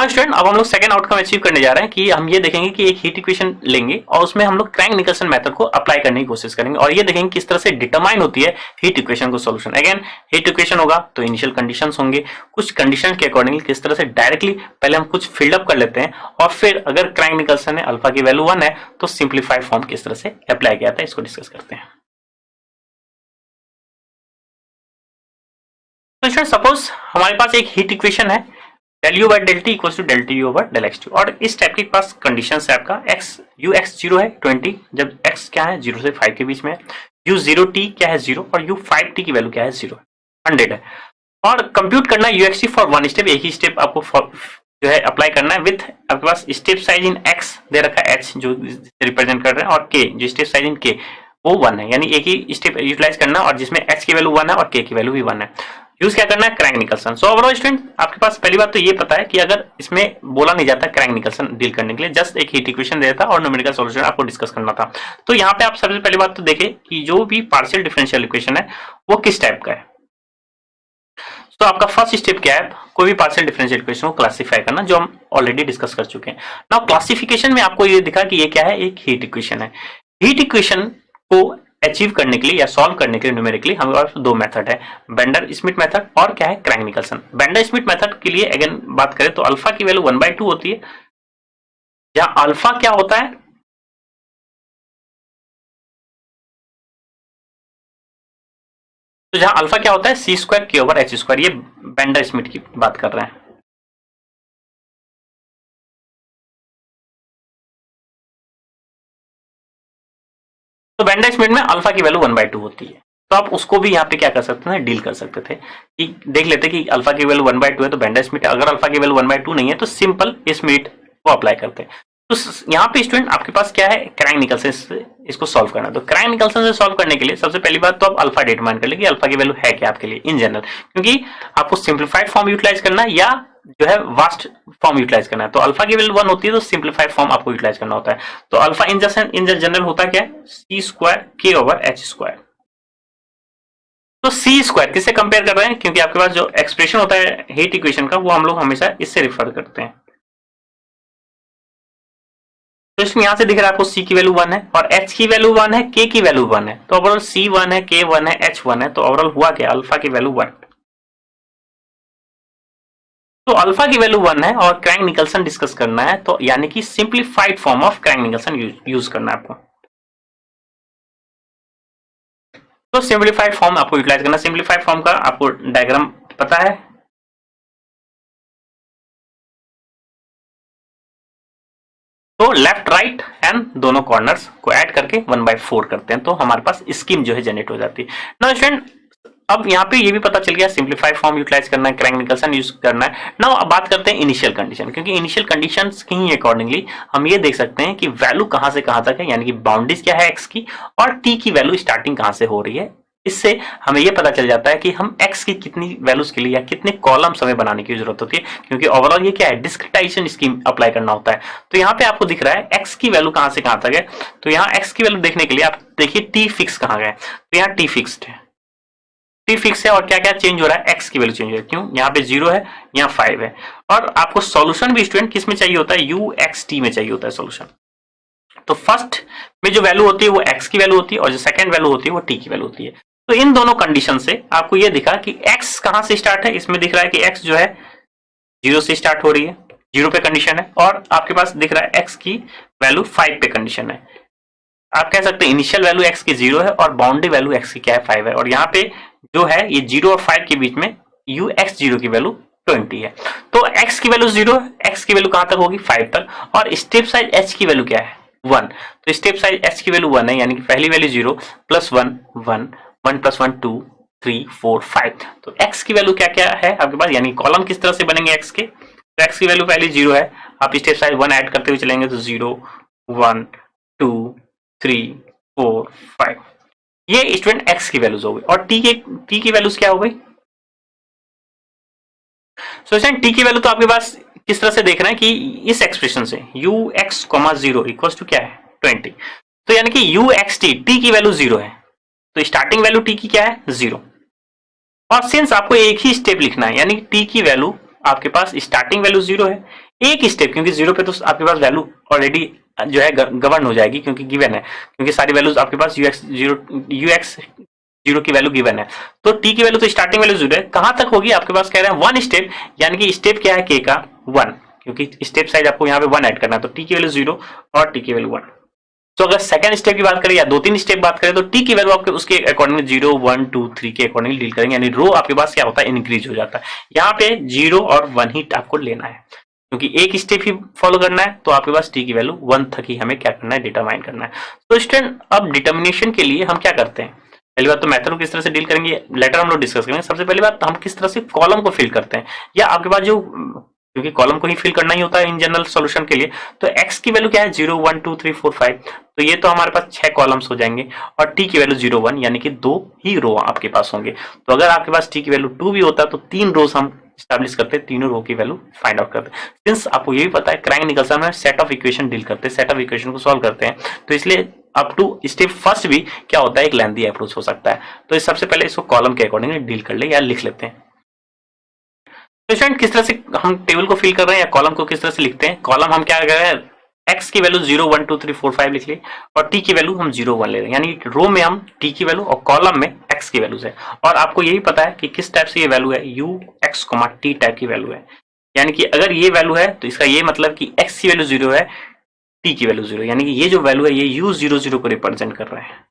Now student अब हम लोग सेकंड आउटकम अचीव करने जा रहे हैं कि हम ये देखेंगे कि एक हीट इक्वेशन लेंगे और उसमें हम लोग क्रैंक निकल्सन मेथड को अप्लाई करने की कोशिश करेंगे और ये देखेंगे किस तरह से डिटरमाइन होती है हीट इक्वेशन को सॉल्यूशन। अगेन हीट इक्वेशन होगा तो इनिशियल कंडीशंस होंगे, कुछ कंडीशन के अकॉर्डिंगली किस तरह से डायरेक्टली पहले हम कुछ फिल्डअप कर लेते हैं और फिर अगर क्रैंक निकल्सन है अल्फा की वैल्यू 1 है तो सिंप्लीफाइड फॉर्म किस तरह से अप्लाई किया जाता है इसको डिस्कस करते हैं। तो स्टूडेंट सपोज हमारे पास एक हीट इक्वेशन है del u by del t equal to del t u over del x2 और इस टाइप के पास कंडीशन है आपका x u x 0 है 20 जब x क्या है 0 से 5 के बीच में, u 0 t क्या है 0 और u 5 t की वैल्यू क्या है 0 100 है और कंप्यूट करना है uxt फॉर वन स्टेप, एक ही स्टेप आपको जो है अप्लाई करना है विथ आपके पास स्टेप साइज इन x दे रखा है h जो रिप्रेजेंट कर रहे हैं और k जो स्टेप साइज इन k वो 1 है, यानी एक ही स्टेप यूटिलाइज करना और जिसमें h की वैल्यू 1 है और k की वैल्यू भी 1 है। यूज क्या करना है Crank Nicholson. So overall student आपके पास पहली बात तो ये पता है कि अगर इसमें बोला नहीं जाता क्रैंक निकल्सन डील करने के लिए, जस्ट एक हीट इक्वेशन देता और न्यूमेरिकल सॉल्यूशन आपको डिस्कस करना था। तो यहाँ पे आप सबसे पहली बात तो देखें कि जो भी पार्शियल डिफरेंशियल इक्वेशन है वो किस टाइप का है। तो आपका फर्स्ट स्टेप क्या है, कोई भी पार्शियल डिफरेंशियल इक्वेशन को क्लासिफाई करना जो हम ऑलरेडी डिस्कस कर चुके हैं। नाउ क्लासिफिकेशन में आपको ये दिखा कि ये क्या है, एक हीट इक्वेशन है। हीट इक्वेशन को अचीव करने के लिए या सॉल्व करने के लिए न्यूमेरिकली हमारे पास दो मेथड है, बेंडर स्मिथ मेथड और क्या है Crank Nicolson. Bender Schmidt method के लिए अगेन बात करें तो अल्फा की वैल्यू 1/2 होती है, जहां अल्फा क्या होता है तो जहां अल्फा क्या होता है c² k/h², ये बेंडर स्मिथ की बात कर रहे हैं। तो बेंडर स्मिथ में अल्फा की वैल्यू 1/2 होती है, तो आप उसको भी यहाँ पे क्या कर सकते थे, डील कर सकते थे कि देख लेते कि अल्फा की वैल्यू 1/2 है तो बेंडर स्मिथ, अगर अल्फा की वैल्यू 1/2 नहीं है तो सिंपल स्मिथ को अप्लाई करते। तो यहाँ पे स्टूडेंट आपके पास क्या है क्रैंक निकल्सन, इसको सॉल्व करना। तो क्रैंक निकल्सन से सॉल्व करने के लिए सबसे पहली बात तो आप अल्फा डिटरमाइन कर ले कि अल्फा की वैल्यू है क्या आपके लिए इन जनरल, क्योंकि आपको सिंप्लीफाइड फॉर्म यूटिलाइज करना है या जो है वास्ट फॉर्म यूटिलाइज करना है। तो अल्फा की वैल्यू 1 होती है तो सिंप्लीफाइड फॉर्म आपको यूटिलाइज करना होता है। तो अल्फा इन जनरल होता क्या है c² k/h²। तो c² किससे कंपेयर कर रहे हैं, क्योंकि आपके पास जो एक्सप्रेशन होता है हीट इक्वेशन का वो हम लोग हमेशा इससे रिफर करते हैं। तो इसमें यहां से दिख रहा है आपको c की वैल्यू 1 है और h की वैल्यू 1 है, k की वैल्यू 1 है, तो ओवरऑल c 1 है, k 1 है, h 1 है, तो ओवरऑल हुआ क्या अल्फा की वैल्यू 1। तो अल्फा की वैल्यू 1 है और क्रैंक निकल्सन डिस्कस करना है, तो यानी कि simplified form of crank Nicholson use करना है आपको। तो सिंप्लीफाइड फॉर्म आपको यूटिलाइज करना। सिंप्लीफाइड फॉर्म का आपको डायग्राम पता है, तो लेफ्ट राइट एंड दोनों कॉर्नर्स को ऐड करके 1/4 करते हैं तो हमारे पास स्कीम जो है जनरेट हो जाती है। नाउ स्टूडेंट अब यहाँ पे ये भी पता चल गया सिंप्लीफाइड फॉर्म यूटिलाइज करना है, क्रैंक निकल्सन यूज करना है। नाउ अब बात करते हैं इनिशियल कंडीशन, क्योंकि इनिशियल कंडीशंस की अकॉर्डिंगली हम ये देख सकते हैं कि वैल्यू कहां से कहां तक है, यानी कि बाउंड्रीज क्या है x की और t की वैल्यू स्टार्टिंग कहां से हो रही है। इससे हमें यह पता चल जाता है कि हम x की कितनी वैल्यूज के लिए या कितने कॉलम्स हमें बनाने की जरूरत होती है, क्योंकि ओवरऑल ये क्या है डिस्क्रिटाइजेशन स्कीम अप्लाई करना होता है। तो यहाँ पे आपको दिख रहा है x की वैल्यू कहां से कहां तक है, तो यहाँ x की वैल्यू देखने के लिए आप देखिए t फिक्स कहां गए, तो यहाँ t फिक्स्ड है, t फिक्स है और क्या क्या चेंज हो रहा है x की वैल्यू चेंज हो रही है, क्यों यहाँ पे 0 है यहाँ 5 है। और आपको सॉल्यूशन भी स्टूडेंट किस में चाहिए होता है uxt में चाहिए होता है सॉल्यूशन। तो फर्स्ट में जो वैल्यू होती है वो x की वैल्यू होती है और जो सेकंड वैल्यू होती है वो t की वैल्यू होती है। तो इन दोनों कंडीशन से आपको ये दिखा कि x कहां से स्टार्ट है, इसमें दिख रहा है कि x जो है 0 से स्टार्ट हो रही है, 0 पे कंडीशन है, और आपके पास दिख रहा है x की वैल्यू 5 पे कंडीशन है। आप कह सकते हैं इनिशियल वैल्यू x की 0 है और बाउंड्री वैल्यू x की क्या है 5 है, और यहाँ पे जो है ये 0 और 5 के बीच में ux0 की वैल्यू 20 है। तो x की वैल्यू 0 है, x की वैल्यू कहां तक होगी 5 तक, और स्टेप साइज h की वैल्यू क्या है 1, तो स्टेप साइज h की वैल्यू 1 है, यानी कि पहली वैल्यू 0 प्लस 1 1 1 प्लस 1 2 3 4 5। तो x की वैल्यू क्या क्या है आपके पास, यानी कॉलम किस तरह से बनेंगे x के, तो x की वैल्यू पहली 0 है, आप स्टेप साइज 1 ऐड करते हुए चलेंगे तो 0 1 2 3 4 5, ये स्टूडेंट x की वैल्यूज हो गई। और t की वैल्यूज क्या हो गई, सो स्टूडेंट t की वैल्यू तो आपके पास किस तरह से देख रहे हैं कि इस एक्सप्रेशन से ux,0 इक्वल्स टू क्या है 20, तो यानी कि uxt t की वैल्यू 0 है, तो स्टार्टिंग वैल्यू t की क्या है 0, और सिंस आपको एक ही स्टेप लिखना है यानी t की वैल्यू आपके पास स्टार्टिंग वैल्यू 0 है, एक स्टेप, क्योंकि जीरो पे तो आपके पास वैल्यू ऑलरेडी जो है गवर्न हो जाएगी, क्योंकि गिवन है, क्योंकि सारी वैल्यूज आपके पास यूएक्स जीरो की वैल्यू गिवन है। तो टी की वैल्यू तो स्टार्टिंग वैल्यू जीरो है, कहां तक होगी आपके पास कह रहे हैं वन स्टेप, यानी कि स्टेप क्या है के का वन, क्योंकि स्टेप साइज आपको यहाँ पे वन ऐड करना है, तो टी की वैल्यू जीरो और टी की वैल्यू वन। तो अगर सेकंड स्टेप की बात करें या 2-3 स्टेप बात करें, तो टी की वैल्यू आपके उसके अकॉर्डिंग 0 1 2 3 के अकॉर्डिंग डील करेंगे, यानी रो आपके पास क्या होता है, इंक्रीज हो जाता है। यहाँ पे 0 और 1 ही आपको लेना है, क्योंकि एक स्टेप ही फॉलो करना है, तो आपके पास टी की वैल्यू 1 तक ही हमें क्या करना है, डिटरमाइन करना है। तो स्टूडेंट अब डिटर्मिनेशन के लिए हम क्या करते हैं, पहली बात तो मेथड को किस तरह से डील करेंगे लेटर हम लोग डिस्कस करेंगे। सबसे पहली बात हम किस तरह से कॉलम को फिल करते हैं, या आपके पास जो, क्योंकि कॉलम को ही फिल करना ही होता है इन जनरल सॉल्यूशन के लिए, तो x की वैल्यू क्या है 0 1 2 3 4 5, तो ये तो हमारे पास 6 कॉलम्स हो जाएंगे, और t की वैल्यू 0 1 यानी कि 2 ही रो आपके पास होंगे। तो अगर आपके पास t की वैल्यू 2 भी होता तो 3 रोज हम स्टैब्लिश करते, तीनों रो की वैल्यू फाइंड आउट करते। सिंस आपको ये भी पता है क्रैंक निकल्सन में सेट ऑफ इक्वेशन डील करते हैं, सेट ऑफ इक्वेशन को सॉल्व करते हैं, तो इसलिए अप टू स्टेप फर्स्ट भी क्या होता है, एक लेंथी अप्रोच हो सकता है। तो इस सबसे पहले इसको कॉलम के अकॉर्डिंग डील कर ले या लिख लेते हैं। तो स्टूडेंट किस तरह से हम टेबल को फिल कर रहे हैं या कॉलम को किस तरह से लिखते हैं, कॉलम हम क्या कर रहे हैं, x की वैल्यू 0 1 2 3 4 5 लिख ली, और t की वैल्यू हम 0 1 ले रहे हैं, यानी रो में हम t की वैल्यू और कॉलम में x की वैल्यू है। और आपको यही पता है कि किस टाइप से ये वैल्यू है, u x t टाइप की वैल्यू है, यानी कि अगर ये वैल्यू है तो इसका ये मतलब कि x की वैल्यू 0 है, t की वैल्यू 0, यानी कि ये जो वैल्यू है ये u00 को रिप्रेजेंट कर रहा है।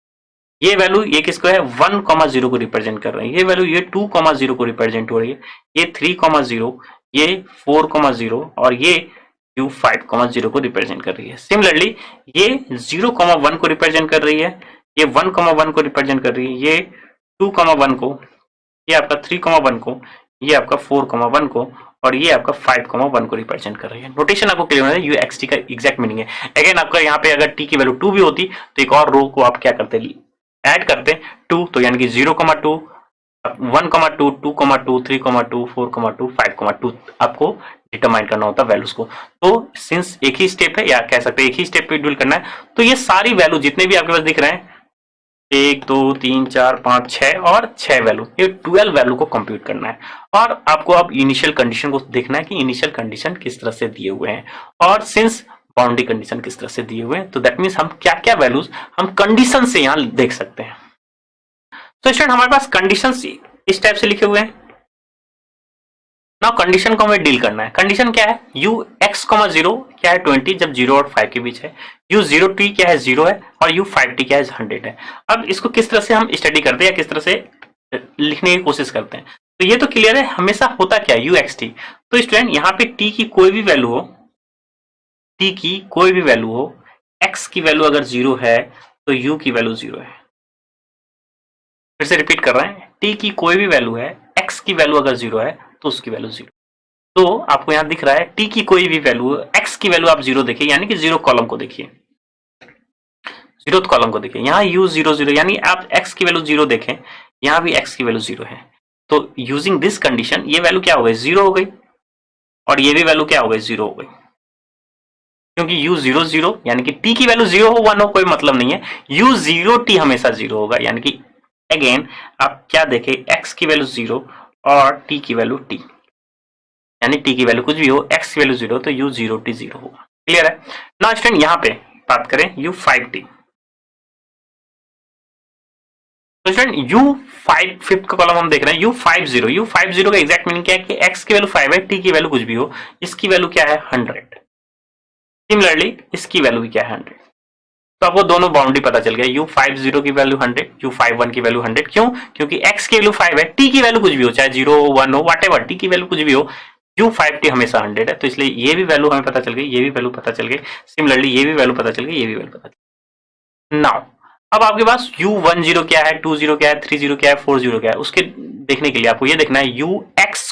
ये वैल्यू ये किसको है 1,0 को रिप्रेजेंट कर रहे हैं, ये वैल्यू ये 2,0 को रिप्रेजेंट हो रही है, ये 3,0, ये 4,0 और ये u 5,0 को रिप्रेजेंट कर रही है। सिमिलरली ये 0,1 को रिप्रेजेंट कर रही है, ये 1,1 को रिप्रेजेंट कर रही है, ये 2,1 को, ये आपका 3,1 को, ये आपका 4,1 को, और ये आपका 5,1 को रिप्रेजेंट कर रही है। नोटेशन आपको क्लियर है, यू एक्स टी का एग्जैक्ट मीनिंग है। अगेन आपका यहाँ पे अगर टी की वैल्यू 2 भी होती तो एक और रो को आप क्या करते, ऐड करते 2, तो यानी कि 0,2 1,2 2,2 3,2 4,2 5,2 आपको डिटरमाइन करना होता है वैल्यूज को। तो सिंस एक ही स्टेप है, या कह सकते हैं एक ही स्टेप पे डील करना है, तो ये सारी वैल्यू जितने भी आपके पास दिख रहे हैं 1 2 3 4 5 6 और 6 वैल्यू, ये 12 वैल्यू को कंप्यूट करना है। और आपको अब इनिशियल कंडीशन को देखना है कि इनिशियल कंडीशन किस तरह से दिए हुए हैं, और सिंस बाउंड्री कंडीशन किस तरह से दिए हुए हैं, तो दैट मीन्स हम क्या क्या वैल्यूज हम कंडीशन से यहां देख सकते हैं। तो स्टूडेंट हमारे पास कंडीशंस इस टाइप से लिखे हुए हैं। नाउ कंडीशन को हमें डील करना है। कंडीशन क्या है, u x, 0 क्या है 20 जब 0 और 5 के बीच है, u 0t क्या है 0 है, और u 5t क्या है 100 है। अब इसको किस तरह से हम स्टडी करते हैं या किस तरह से लिखने की कोशिश करते हैं, तो ये तो क्लियर है हमेशा होता क्या है u x t। तो स्टूडेंट यहाँ पे t की कोई भी वैल्यू हो, t की कोई भी वैल्यू हो, x की वैल्यू अगर 0 है तो u की वैल्यू 0 है। फिर से रिपीट कर रहे हैं, t की कोई भी वैल्यू है, x की वैल्यू अगर 0 है तो उसकी वैल्यू 0। तो आपको यहां दिख रहा है t की कोई भी वैल्यू, x की वैल्यू आप 0 देखिए, यानी कि 0 कॉलम को देखिए, 0th कॉलम को देखिए, यहाँ u 0 0, यानी आप x की वैल्यू 0 देखें, यहां भी x की वैल्यू 0 है। तो यूजिंग दिस कंडीशन ये वैल्यू क्या हो गई 0 हो गई, और ये भी वैल्यू क्या हो गई 0 हो गई, क्योंकि u 0 0 यानी कि t की वैल्यू 0 हो 1 हो कोई मतलब नहीं है, u 0 t हमेशा 0 होगा, यानी कि अगेन आप क्या देखें x की वैल्यू 0 और t की वैल्यू t, यानी t की वैल्यू कुछ भी हो, x की वैल्यू 0 तो u 0 t 0 होगा। क्लियर है। नाउ स्टूडेंट यहाँ पे बात करें u 5t, तो स्टूडेंट u5 फिफ्थ का कॉलम हम देख रहे हैं u50 का एग्जैक्ट मीनिंग क्या है कि x की वैल्यू 5 है, t की वैल्यू कुछ भी हो, इसकी वैल्यू क्या है 100। सिमिलरली इसकी वैल्यू भी क्या है 100। तो आपको दोनों बाउंड्री पता चल गया, u50 की वैल्यू 100, u51 की वैल्यू 100। क्यों, क्योंकि x की वैल्यू 5 है, t की वैल्यू कुछ भी हो, चाहे 0 हो 1 हो व्हाटएवर, t की वैल्यू कुछ भी हो, u5t हमेशा 100 है, तो इसलिए ये भी वैल्यू हमें पता चल गई, ये भी वैल्यू पता चल गई, सिमिलरली ये भी वैल्यू पता चल गई, ये भी वैल्यू पता चल गई। नाउ अब आपके पास u10 क्या है, 20 क्या है, 30 क्या है, 40 क्या है, उसके देखने के लिए आपको ये देखना है ux,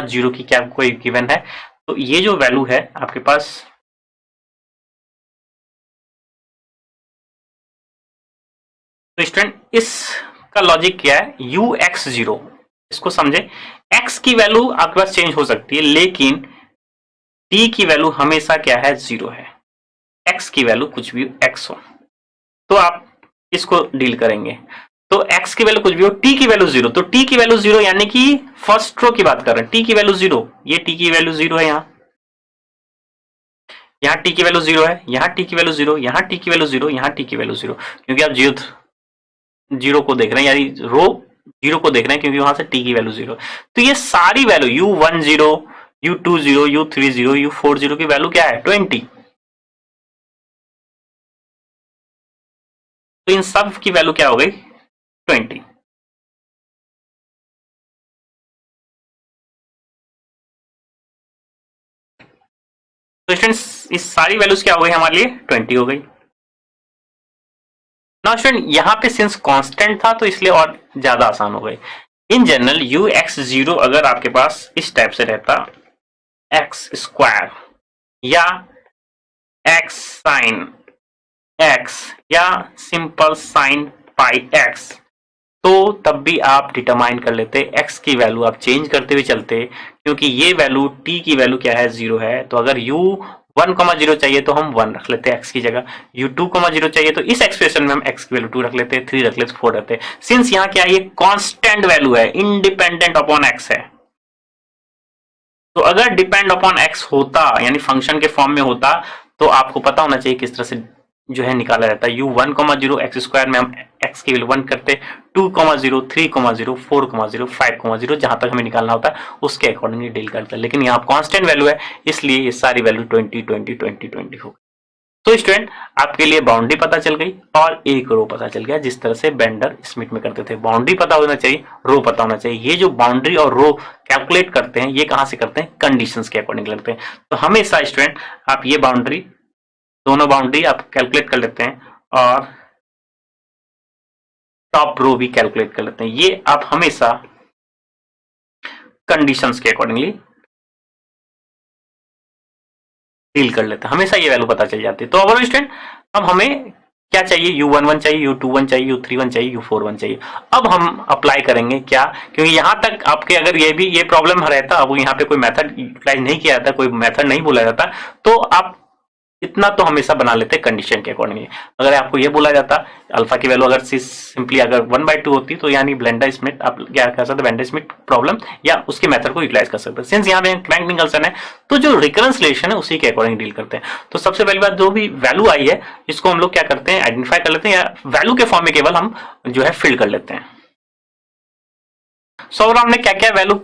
0 की क्या कोई गिवन है, तो ये जो वैल्यू है आपके पास, तो स्टूडेंट इसका लॉजिक क्या है, ux0 इसको समझे, x की वैल्यू आपके पास चेंज हो सकती है, लेकिन t की वैल्यू हमेशा क्या है 0 है, x की वैल्यू कुछ भी x हो, तो आप इसको डील करेंगे। तो x की वैल्यू कुछ भी हो, t की वैल्यू 0, तो t की वैल्यू 0 यानी कि फर्स्ट रो की बात कर रहे हैं, t की वैल्यू 0, ये t की वैल्यू 0 है यहाँ, यहाँ टी की वैल्यू 0 है, यहाँ टी की वैल्यू 0, यहाँ टी की वैल्यू 0, यहाँ टी की वैल्यू 0, क्योंकि आप जीरो को देख रहे हैं, यानी रो 0 को देख रहे हैं क्योंकि वहां से टी की वैल्यू 0। तो ये सारी value u10, u20, u30, u40 की वैल्यू क्या है 20। तो इन सब की वैल्यू क्या हो गई 20। तो स्टूडेंट्स इस सारी वैल्यूज क्या हो गई हमारे लिए 20 हो गई। नाउ स्टूडेंट यहाँ पे सिंस कांस्टेंट था तो इसलिए और ज्यादा आसान हो गई। इन जनरल ux0 अगर आपके पास इस टाइप से रहता एक्स स्क्वायर या एक्स साइन एक्स या सिंपल साइन पाई एक्स, तो तब भी आप डिटरमाइन कर लेते x की वैल्यू आप चेंज करते हुए चलते, क्योंकि ये वैल्यू t की वैल्यू क्या है 0 है। तो अगर u1,0 चाहिए तो हम 1 रख लेते हैं x की जगह, u2,0 चाहिए तो इस एक्सप्रेशन में हम x की वैल्यू 2 रख लेते हैं, 3 रख लेते, 4 रखते हैं। सिंस यहाँ क्या है ये कांस्टेंट वैल्यू है, इंडिपेंडेंट अपॉन x है, तो अगर डिपेंड अपॉन x होता यानी फंक्शन के फॉर्म में होता तो आपको पता होना चाहिए किस तरह से जो है निकाला जाता है। u1,0 एक्स स्क्वायर में हम x की वैल्यू 1 करते, 2,0, 3,0, 4,0, 5,0 जहां तक हमें निकालना होता है उसके अकॉर्डिंगली डील करते हैं। लेकिन यहाँ कांस्टेंट वैल्यू है इसलिए ये सारी वैल्यू 20 20 20 20 हो गई। तो स्टूडेंट आपके लिए बाउंड्री पता चल गई और एक रो पता चल गया, जिस तरह से बेंडर स्मिथ में करते थे। बाउंड्री पता होना चाहिए, रो पता होना चाहिए। ये जो बाउंड्री और रो कैलकुलेट करते हैं ये कहां से करते हैं कंडीशंस के अकॉर्डिंग करते हैं। तो हमेशा स्टूडेंट आप ये बाउंड्री दोनों बाउंड्री आप कैलकुलेट कर लेते हैं और टॉप रो भी कैलकुलेट कर लेते हैं। ये आप हमेशा कंडीशंस के अकॉर्डिंगली डील कर लेते हैं, हमेशा ये वैल्यू पता चल जाती है। तो ओवरऑल स्टूडेंट अब हमें क्या चाहिए, u11 चाहिए, u21 चाहिए, u31 चाहिए, u41 चाहिए। अब हम अप्लाई करेंगे क्या, क्योंकि यहां तक आपके अगर ये भी ये प्रॉब्लम रहता, अब यहाँ पे कोई मेथड यूटिलाइज नहीं किया जाता, कोई मेथड नहीं बोला जाता, तो आप इतना तो हमेशा बना लेते कंडीशन के अकॉर्डिंगली। अगर आपको ये बोला जाता अल्फा की वैल्यू अगर सिंपली अगर 1/2 होती तो यानी ब्लेंडर स्मिथ आप क्या कर सकते ब्लेंडर स्मिथ प्रॉब्लम या उसके मेथड को यूटिलाइज कर सकते हैं। सिंस यहाँ पे क्रैंक निकल्सन है तो जो रिकरेंस रिलेशन है उसी के अकॉर्डिंग डील करते हैं। तो सबसे पहली बात जो भी वैल्यू आई है इसको हम लोग क्या करते हैं आइडेंटिफाई कर लेते हैं, या वैल्यू के फॉर्म में केवल हम जो है फिल कर लेते हैं। सो हमने क्या क्या वैल्यू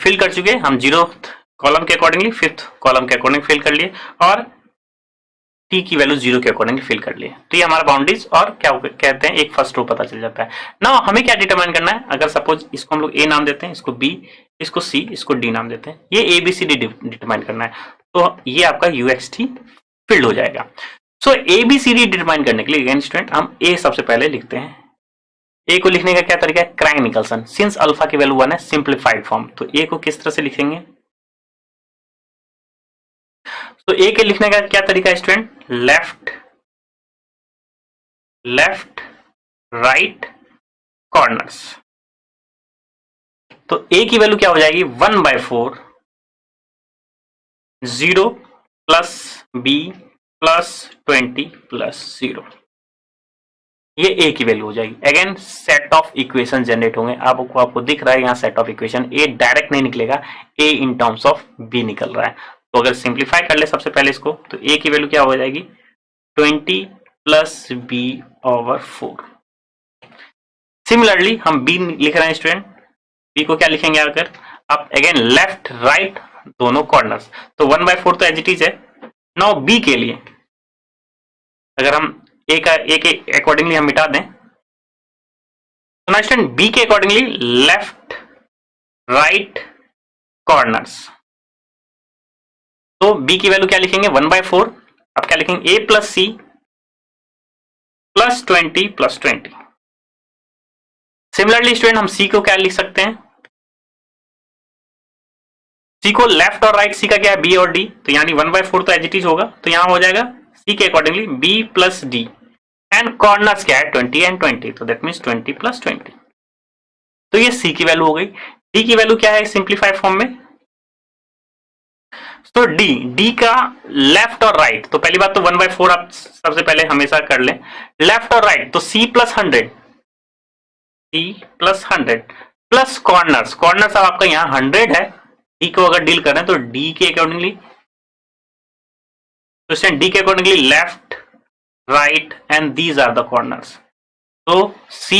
फिल कर चुके हैं, हम 0th कॉलम के अकॉर्डिंगली 5th कॉलम के अकॉर्डिंग फिल कर लिए और टी की वैल्यू 0 के अकॉर्डिंग फिल कर लिए। तो ये हमारा बाउंड्रीज और क्या कहते हैं एक फर्स्ट रो पता चल जाता है। नाउ हमें क्या डिटरमाइन करना है, अगर सपोज इसको हम लोग ए नाम देते हैं, इसको बी, इसको सी, इसको डी नाम देते हैं, ये A B C D determine करना है। तो ये आपका यूएक्सटी फिल्ड हो जाएगा। So A B C D determine करने के लिए अगेन स्टूडेंट हम ए सबसे पहले लिखते हैं। ए को लिखने का क्या तरीका है, क्रैंक निकल्सन। सिंस अल्फा की वैल्यू 1 है सिंप्लीफाइड फॉर्म, तो ए को किस तरह से लिखेंगे, तो ए के लिखने का क्या तरीका है student, left left right corners. तो ए की वैल्यू क्या हो जाएगी 1/4 0 प्लस बी प्लस 20 प्लस 0, ये ए की वैल्यू हो जाएगी। Again set of equation generate होंगे, आपको दिख रहा है यहाँ set of equation, A direct नहीं निकलेगा, ए इन टर्म्स ऑफ बी निकल रहा है। तो अगर सिंप्लीफाई कर ले सबसे पहले इसको, तो ए की वैल्यू क्या हो जाएगी 20 प्लस बी ओवर 4। सिमिलरली हम बी लिख रहे हैं स्टूडेंट, बी को क्या लिखेंगे अगर आप अगेन लेफ्ट राइट दोनों कॉर्नर्स, तो 1/4 तो एज इट इज है। नाउ बी के लिए अगर हम ए के अकॉर्डिंगली हम मिटा दें, तो ना स्टूडेंट बी के अकॉर्डिंगली लेफ्ट राइट कॉर्नर्स, तो बी की वैल्यू क्या लिखेंगे 1/4, आप क्या लिखेंगे A plus C plus 20 plus 20। Similarly student हम सी को क्या लिख सकते हैं, सी को लेफ्ट और राइट, सी का क्या है बी और डी, तो यानी 1/4 तो एज इट इज होगा, तो यहां हो जाएगा सी के accordingly B plus D and corners क्या है 20 एंड 20, तो दैट मीन्स 20 प्लस 20। तो ये सी की वैल्यू हो गई। डी की वैल्यू क्या है सिंप्लीफाइड फॉर्म में, तो डी का लेफ्ट और राइट, तो पहली बात तो 1/4 आप सबसे पहले हमेशा कर लें, लेफ्ट और राइट तो C plus 100 plus corners, corners आपका यहाँ 100 है, डी को अगर डील कर रहे हैं तो डी के अकॉर्डिंगली तो स्टूडेंट डी के accordingly left, right and these are the corners. तो C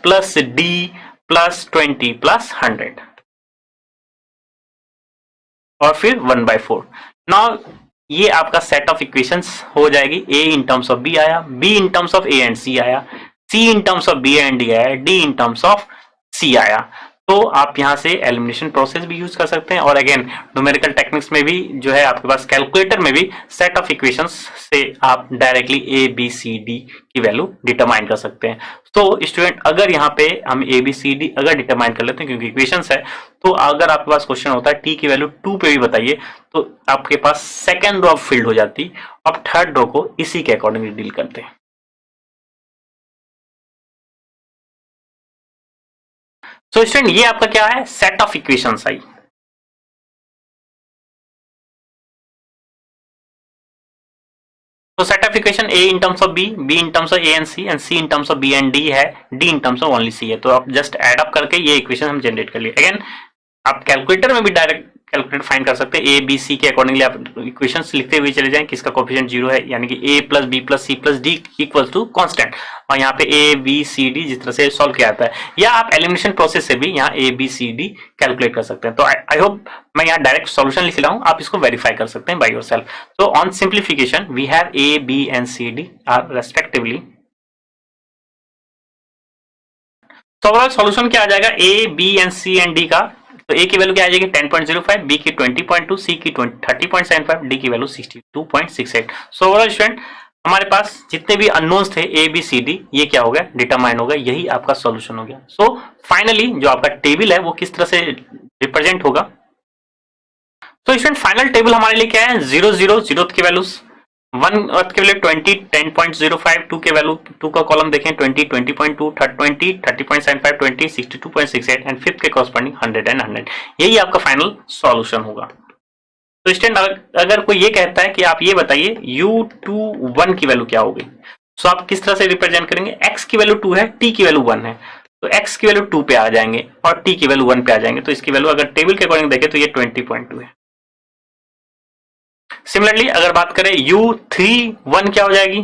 plus D plus 20 plus 100 और फिर 1/4। नाउ ये आपका सेट ऑफ इक्वेशंस हो जाएगी। A in terms of B आया, B in terms of A and C आया, C in terms of B and D आया, D in terms of C आया। तो आप यहां से एलिमिनेशन प्रोसेस भी यूज कर सकते हैं और अगेन न्यूमेरिकल टेक्निक्स में भी जो है आपके पास कैलकुलेटर में भी सेट ऑफ इक्वेशंस से आप directly A B C D की वैल्यू डिटरमाइन कर सकते हैं। तो स्टूडेंट अगर यहाँ पे हम ए बी सी डी अगर डिटरमाइन कर लेते हैं क्योंकि इक्वेशंस है, तो अगर आपके पास क्वेश्चन होता है टी की वैल्यू 2 पे भी बताइए, तो आपके पास सेकेंड रो फिल्ड हो जाती, अब थर्ड रो को इसी के अकॉर्डिंगली डील करते हैं। तो स्टूडेंट ये आपका क्या है, सेट ऑफ इक्वेशंस आई। तो set of equation A in terms of B, B in terms of A and C in terms of B and D है, D in terms of only C है। तो आप just add up करके ये equation हम generate कर लिए। Again आप कैलकुलेटर में भी डायरेक्ट कैलकुलेट फाइंड कर सकते हैं। A B C के अकॉर्डिंगली आप इक्वेशंस लिखते हुए चले जाएं, किसका कोएफिशिएंट 0 है, यानी कि A plus B plus C plus D equals to constant, और यहाँ पे A B C D जिस तरह से सॉल्व किया जाता है, या आप एलिमिनेशन प्रोसेस से भी यहाँ A B C D calculate कर सकते हैं। तो आई होप मैं यहाँ डायरेक्ट सॉल्यूशन लिख रहा हूँ, आप इसको वेरीफाई कर सकते हैं बाय योरसेल्फ। तो on simplification we have A B and C D are respectively. तो ओवरऑल सॉल्यूशन क्या आ जाएगा, A B and C and D का। तो A की वैल्यू क्या आ जाएगी 10.05, B की 20.2, C की 30.75, D की वैल्यू 62.68। सो ओवरऑल स्टूडेंट हमारे पास जितने भी अननोन्स थे A B C D, ये क्या हो गया, डिटरमाइन हो गया, यही आपका सॉल्यूशन हो गया। सो फाइनली जो आपका टेबल है वो किस तरह से रिप्रेजेंट होगा। तो स्टूडेंट फाइनल टेबल हमारे लिए क्या है, 0 0 0 की वैल्यूज, 1 अर्थ के वैल्यू 20 10.05, 2 के वैल्यू 2 का कॉलम देखें 20 20.2, 20 30.75, 20 62.68 एंड फिफ्थ के कॉरस्पॉन्डिंग 100 एंड 100। यही आपका फाइनल सॉल्यूशन होगा। तो स्टूडेंट अगर कोई ये कहता है कि आप ये बताइए U21 की वैल्यू क्या होगी, तो आप किस तरह से रिप्रेजेंट करेंगे, x की वैल्यू 2 है, t की वैल्यू 1 है, तो x की वैल्यू 2 पे आ जाएंगे और t की वैल्यू 1 पे आ जाएंगे। तो इसकी वैल्यू अगर टेबल के अकॉर्डिंग देखें तो ये 20.2 है। सिमिलरली अगर बात करें U31 क्या हो जाएगी,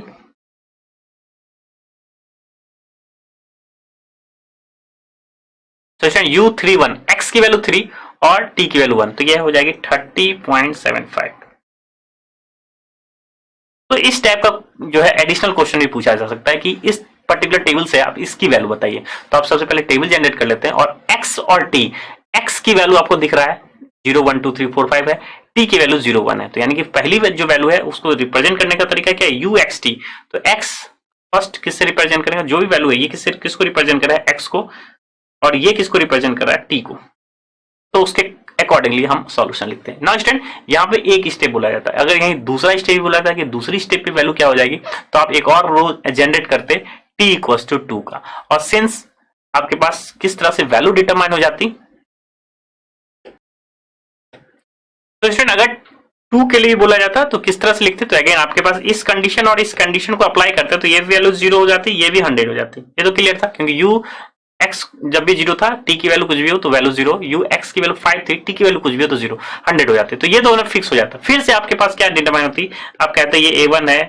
तो U31 x की वैल्यू 3 और t की वैल्यू 1, तो यह हो जाएगी 30.75। तो इस टाइप का जो है एडिशनल क्वेश्चन भी पूछा जा सकता है कि इस पर्टिकुलर टेबल से आप इसकी वैल्यू बताइए। तो आप सबसे पहले टेबल जनरेट कर लेते हैं और x और t, x की वैल्यू आपको दिख रहा है 0 1 2 3 4 5 है, t की वैल्यू 0 1 है, तो यानी कि पहली जो वैल्यू है उसको रिप्रेजेंट करने का तरीका क्या है, uxt। तो x फर्स्ट किससे रिप्रेजेंट करेगा, जो भी वैल्यू है ये किसको रिप्रेजेंट कर रहा है, x को, और ये किसको रिप्रेजेंट कर रहा है, t को। तो उसके अकॉर्डिंगली हम सॉल्यूशन लिखते हैं। नाउ स्टूडेंट यहाँ पे एक स्टेप बोला जाता है, अगर यहीं दूसरा स्टेप भी बोला जाता है कि दूसरी स्टेप पे वैल्यू क्या हो जाएगी, तो आप एक और रो जनरेट करते t इक्वल टू 2 का, और सिंस आपके पास किस तरह से वैल्यू डिटरमाइन हो जाती, तो स्टूडेंट अगर 2 के लिए बोला जाता तो किस तरह से लिखते, तो अगेन आपके पास इस कंडीशन और इस कंडीशन को अप्लाई करते तो ये वैल्यू 0 हो जाती, ये भी 100 हो जाती। ये तो क्लियर था, क्योंकि u x जब भी 0 था, t की वैल्यू कुछ भी हो तो वैल्यू 0, u x की वैल्यू 5 थी, t की वैल्यू कुछ भी हो तो 0, 100 हो जाती। तो ये दोनों फिक्स हो जाता। फिर से आपके पास क्या डिटरमाइन होती, आप कहते हैं ये a1 है,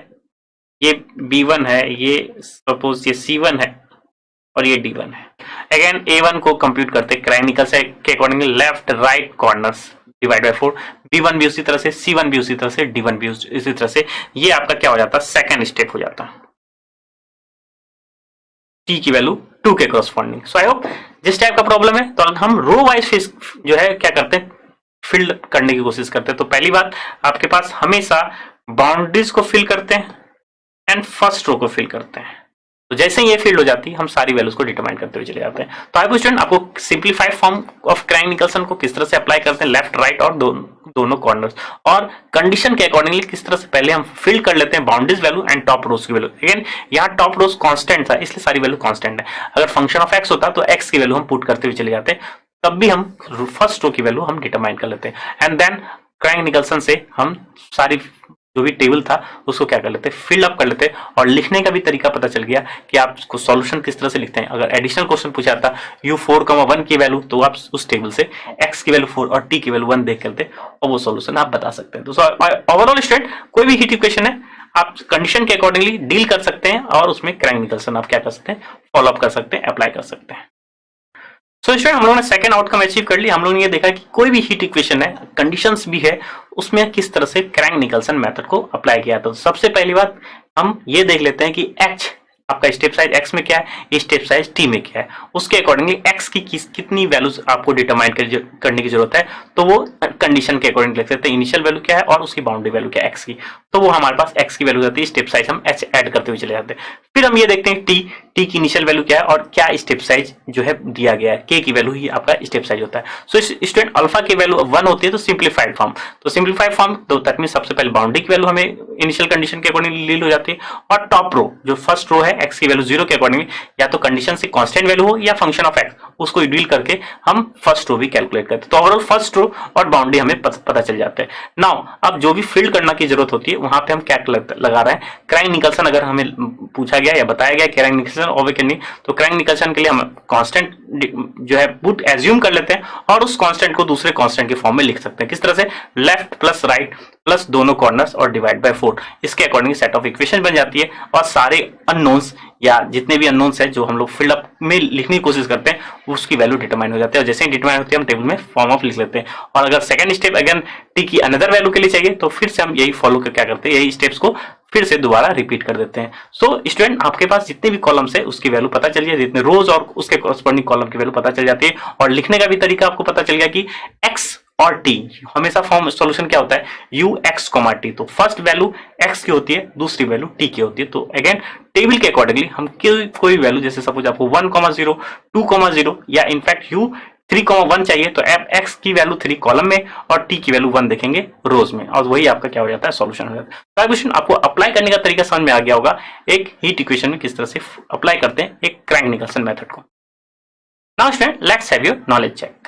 ये b1 है, ये सपोज ये c1 है और ये d1 है। अगेन a1 को कंप्यूट करते क्राइनिकल से के accordingly left right corners divide by 4, b1 भी उसी तरह से, c1 भी उसी तरह से, d1 भी उसी तरह से। ये आपका क्या हो जाता, सेकंड स्टेप हो जाता, t की वैल्यू 2 के कॉरस्पॉन्डिंग। सो आई होप जिस टाइप का प्रॉब्लम है, तो हम रो वाइज जो है क्या करते हैं, फिल करने की कोशिश करते हैं। तो पहली बात आपके पास हमेशा बाउंड्रीज को फिल करते हैं एंड फर्स्ट रो को फिल करते हैं। तो जैसे ही ये फील्ड हो जाती है हम सारी वैल्यूज को डिटरमाइन करते हुए चले जाते हैं। तो आई स्टूडेंट आपको सिंप्लीफाइड फॉर्म ऑफ क्राइग-निकल्सन को किस तरह से अप्लाई करते हैं, लेफ्ट राइट और दोनों कॉर्नर्स, और कंडीशन के अकॉर्डिंगली किस तरह से पहले हम फिल कर लेते हैं बाउंड्रीज वैल्यू एंड टॉप रोज की वैल्यू। अगेन यहाँ टॉप रोज कांस्टेंट था इसलिए सारी वैल्यू कांस्टेंट है। अगर फंक्शन ऑफ एक्स होता तो एक्स की वैल्यू हम पुट करते हुए चले जाते हैं, तब भी हम फर्स्ट रो की वैल्यू हम डिटरमाइन कर लेते हैं एंड देन क्राइग-निकल्सन से हम सारी जो भी टेबल था उसको क्या कर लेते, फिल अप कर लेते, और लिखने का भी तरीका पता चल गया कि आपको सॉल्यूशन किस तरह से लिखते हैं। अगर एडिशनल क्वेश्चन पूछा था u4,1 की वैल्यू, तो आप उस टेबल से x की वैल्यू 4 और t की वैल्यू 1 देख करते और वो सॉल्यूशन आप बता सकते हैं। तो ओवरऑल स्टूडेंट, कोई भी हीट इक्वेशन है आप कंडीशन के अकॉर्डिंगली डील कर सकते हैं और उसमें क्रैंक निकल्सन आप क्या कर सकते हैं, फॉलो अप कर सकते हैं, अप्लाई कर सकते हैं। सो स्टूडेंट, हम लोगों ने सेकंड आउटकम अचीव कर लिया। हम लोगों ने ये देखा कि कोई भी हीट इक्वेशन है, कंडीशंस भी है, उसमें किस तरह से क्रैंक निकल्सन मेथड को अप्लाई किया। तो सबसे पहली बात हम ये देख लेते हैं कि h आपका स्टेप साइज x में क्या है, स्टेप साइज t में क्या है, उसके अकॉर्डिंगली x की कितनी वैल्यूज आपको डिटरमाइन करने की जरूरत है। तो वो कंडीशन के अकॉर्डिंग लिख सकते हैं, इनिशियल वैल्यू क्या है और उसकी बाउंड्री वैल्यू क्या है x की। तो वो हमारे पास x की वैल्यू जाती है, स्टेप साइज हम h ऐड करते हुए चले जाते हैं। फिर हम ये देखते हैं t की इनिशियल वैल्यू क्या है और क्या स्टेप साइज जो है दिया गया है, k की वैल्यू ही आपका स्टेप साइज होता है। सो स्टूडेंट, अल्फा की वैल्यू 1 होती है तो सिंप्लीफाइड फॉर्म, तो सिंप्लीफाइड फॉर्म तो दैट मींस सबसे पहले बाउंड्री की वैल्यू हमें इनिशियल कंडीशन के अकॉर्डिंग लील हो जाती है, और टॉप रो जो फर्स्ट रो है x की वैल्यू 0 के अकॉर्डिंग या तो कंडीशन से कांस्टेंट वैल्यू हो या फंक्शन ऑफ x, उसको डील करके हम फर्स्ट रो भी कैलकुलेट करते हैं। तो ओवरऑल फर्स्ट रो और बाउंड्री हमें पता चल जाता है। नाउ अब जो भी फील्ड करना की जरूरत होती है वहां पे हम क्या लगा रहे हैं, क्रैंक निकल्सन। अगर हमें पूछा गया या बताया गया क्रैंक निकल्सन ओवर करनी, तो क्रैंक निकल्सन के लिए हम कांस्टेंट जो है पुट एज्यूम कर लेते हैं और उस कांस्टेंट को दूसरे कांस्टेंट के फॉर्म में लिख सकते हैं। किस तरह से, लेफ्ट प्लस राइट प्लस दोनों कॉर्नर्स और डिवाइड बाय 4, इसके अकॉर्डिंग सेट ऑफ इक्वेशन बन जाती है। और सारे अननोन्स या जितने भी अननोन्स है जो हम लोग फिल अप में लिखने की कोशिश करते हैं उसकी वैल्यू डिटरमाइन हो जाती है, और जैसे ही डिटरमाइन होती है हम टेबल में फॉर्म ऑफ लिख लेते हैं। और अगर सेकंड स्टेप अगेन टी की अनदर वैल्यू के लिए चाहिए तो फिर से हम यही फॉलो कर क्या करते हैं, यही स्टेप्स को फिर से दोबारा रिपीट कर देते हैं। सो स्टूडेंट, आपके पास जितने भी कॉलम्स है उसकी वैल्यू पता चल गया, जितने रोज और उसके कॉरस्पॉन्डिंग कॉलम की वैल्यू पता चल जाती है, और लिखने का भी तरीका आपको पता चल गया कि x और t हमेशा फॉर्म सॉल्यूशन क्या होता है, ux, t। तो फर्स्ट वैल्यू x की होती है, दूसरी वैल्यू t की होती है। तो अगेन टेबल के अकॉर्डिंगली हम कोई वैल्यू, जैसे सपोज आपको 1,0, 2,0 या इनफैक्ट u 3,1 चाहिए तो x की वैल्यू 3 कॉलम में और t की वैल्यू 1 देखेंगे रोज में, और वही आपका क्या हो जाता है, सॉल्यूशन हो जाता है। तो क्वेश्चन आपको अप्लाई करने का तरीका समझ में आ गया होगा, एक हीट इक्वेशन में किस तरह से अप्लाई करते हैं एक क्रैंक निकल्सन मेथड को। Now student, let's have your knowledge check.